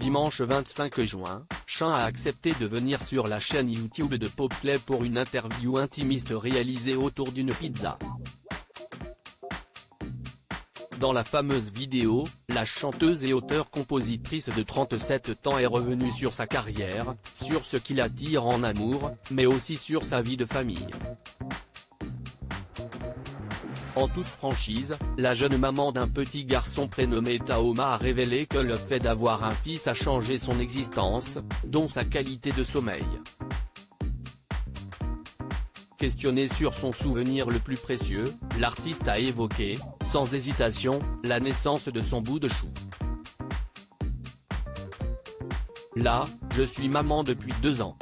Dimanche 25 juin, Sean a accepté de venir sur la chaîne YouTube de Popsley pour une interview intimiste réalisée autour d'une pizza. Dans la fameuse vidéo, la chanteuse et auteure-compositrice de 37 ans est revenue sur sa carrière, sur ce qui l'attire en amour, mais aussi sur sa vie de famille. En toute franchise, la jeune maman d'un petit garçon prénommé Taoma a révélé que le fait d'avoir un fils a changé son existence, dont sa qualité de sommeil. Questionnée sur son souvenir le plus précieux, l'artiste a évoqué, sans hésitation, la naissance de son bout de chou. Là, je suis maman depuis 2 ans.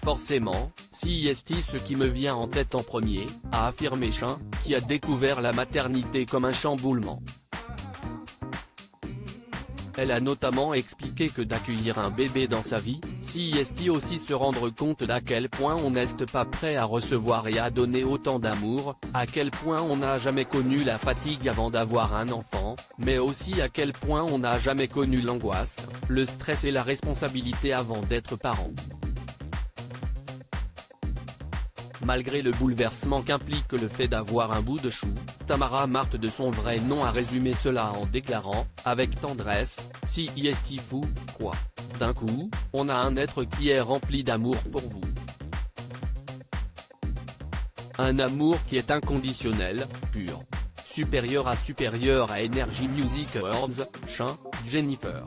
Forcément, c'est ce qui me vient en tête en premier, a affirmé Sean, qui a découvert la maternité comme un chamboulement. Elle a notamment expliqué que d'accueillir un bébé dans sa vie, c'est aussi se rendre compte d'à quel point on n'est pas prêt à recevoir et à donner autant d'amour, à quel point on n'a jamais connu la fatigue avant d'avoir un enfant, mais aussi à quel point on n'a jamais connu l'angoisse, le stress et la responsabilité avant d'être parent. Malgré le bouleversement qu'implique le fait d'avoir un bout de chou, Tamara Marthe de son vrai nom a résumé cela en déclarant, avec tendresse, « Si fou, quoi. D'un coup, on a un être qui est rempli d'amour pour vous. Un amour qui est inconditionnel, pur. Supérieur à Energy Music Awards, Sean, Jennifer. »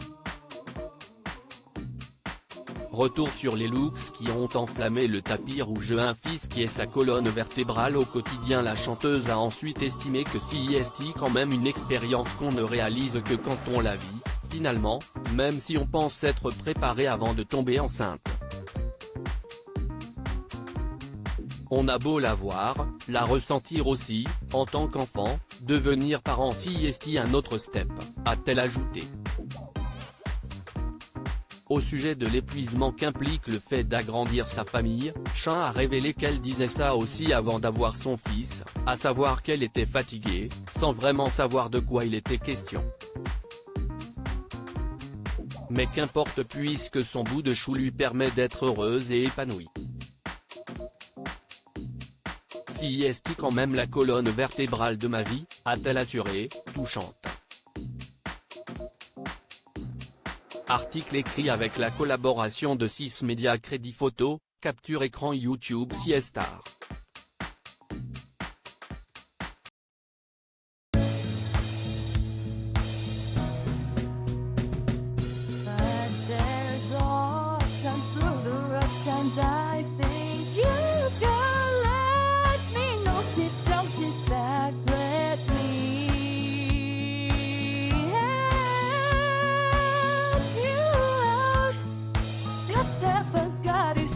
Retour sur les looks qui ont enflammé le tapis rouge. Un fils qui est sa colonne vertébrale au quotidien. La chanteuse a ensuite estimé que c'est quand même une expérience qu'on ne réalise que quand on la vit, finalement, même si on pense être préparé avant de tomber enceinte. On a beau la voir, la ressentir aussi, en tant qu'enfant, devenir parent c'est un autre step, a-t-elle ajouté. Au sujet de l'épuisement qu'implique le fait d'agrandir sa famille, Sean a révélé qu'elle disait ça aussi avant d'avoir son fils, à savoir qu'elle était fatiguée, sans vraiment savoir de quoi il était question. Mais qu'importe puisque son bout de chou lui permet d'être heureuse et épanouie. C'est quand même la colonne vertébrale de ma vie, a-t-elle assuré, touchante. Article écrit avec la collaboration de 6 médias. Crédit photo, capture écran YouTube Siestar. Step, but God is